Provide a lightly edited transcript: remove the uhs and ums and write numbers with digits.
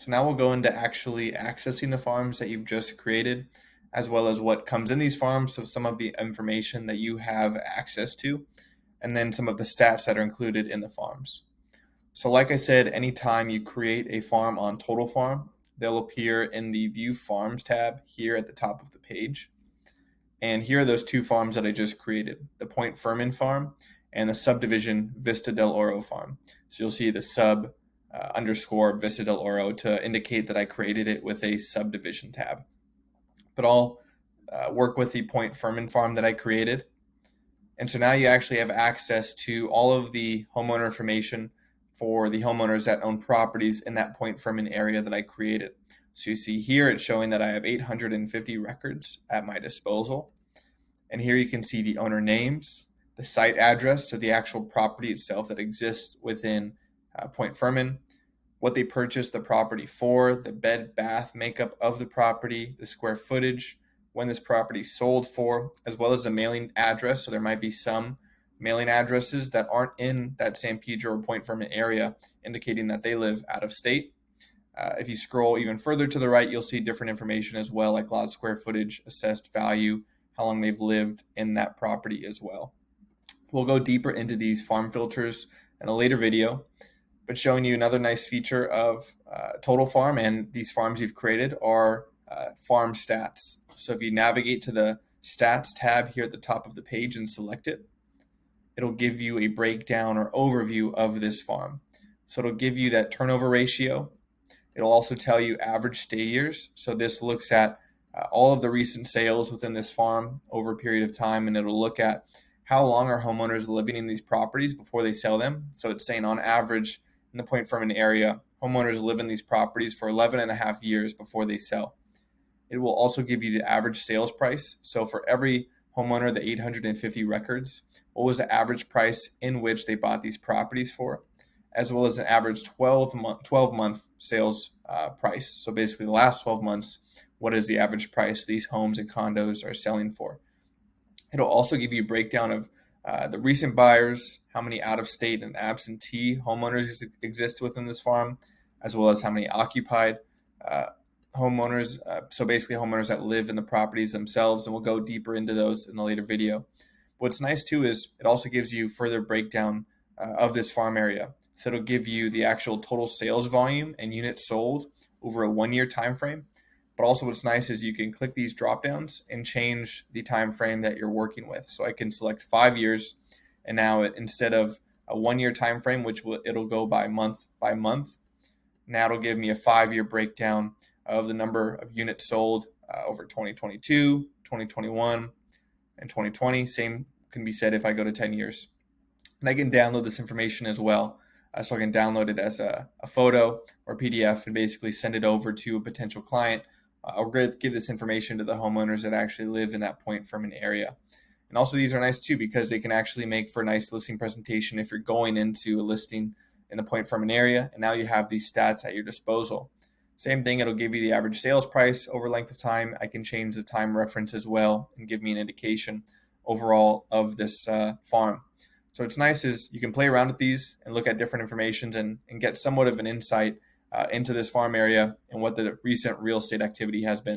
So now we'll go into actually accessing the farms that you've just created, as well as what comes in these farms, so some of the information that you have access to, and then some of the stats that are included in the farms. So like I said, anytime you create a farm on Total Farm, they'll appear in the View Farms tab here at the top of the page. And here are those two farms that I just created, the Point Fermin farm and the subdivision Vista del Oro farm. So you'll see the sub underscore Vista del Oro to indicate that I created it with a subdivision tab. But I'll work with the Point Fermin farm that I created. And so now you actually have access to all of the homeowner information for the homeowners that own properties in that Point Fermin area that I created. So you see here it's showing that I have 850 records at my disposal. And here you can see the owner names, the site address, so the actual property itself that exists within Point Fermin, what they purchased the property for, the bed bath makeup of the property, the square footage, when this property sold for, as well as the mailing address. So there might be some mailing addresses that aren't in that San Pedro or Point Fermin area, indicating that they live out of state. If you scroll even further to the right, you'll see different information as well, like lot square footage, assessed value, how long they've lived in that property as well. We'll go deeper into these farm filters in a later video, but showing you another nice feature of Total Farm and these farms you've created are farm stats. So if you navigate to the stats tab here at the top of the page and select it, it'll give you a breakdown or overview of this farm. So it'll give you that turnover ratio. It'll also tell you average stay years. So this looks at all of the recent sales within this farm over a period of time, and it'll look at how long are homeowners living in these properties before they sell them. So it's saying on average in the Point Fermin area, homeowners live in these properties for 11 and a half years before they sell. It will also give you the average sales price. So for every homeowner, the 850 records, what was the average price in which they bought these properties for, as well as an average 12-month sales price. So basically the last 12 months, what is the average price these homes and condos are selling for. It'll also give you a breakdown of the recent buyers, how many out-of-state and absentee homeowners exist within this farm, as well as how many occupied homeowners, so basically homeowners that live in the properties themselves, and we'll go deeper into those in a later video. What's nice too is it also gives you further breakdown of this farm area. So it'll give you the actual total sales volume and units sold over a 1-year time frame. But also what's nice is you can click these drop downs and change the time frame that you're working with. So I can select 5 years, and now instead of a 1-year time frame, which it'll go by month, now it'll give me a 5-year breakdown of the number of units sold over 2022, 2021, and 2020. Same can be said if I go to 10 years. And I can download this information as well. So I can download it as a photo or PDF and basically send it over to a potential client or give this information to the homeowners that actually live in that Point Fermin area. And also these are nice too because they can actually make for a nice listing presentation if you're going into a listing in the Point Fermin area, and now you have these stats at your disposal. Same thing, it'll give you the average sales price over length of time. I can change the time reference as well and give me an indication overall of this farm. So what's nice is you can play around with these and look at different informations and get somewhat of an insight into this farm area and what the recent real estate activity has been.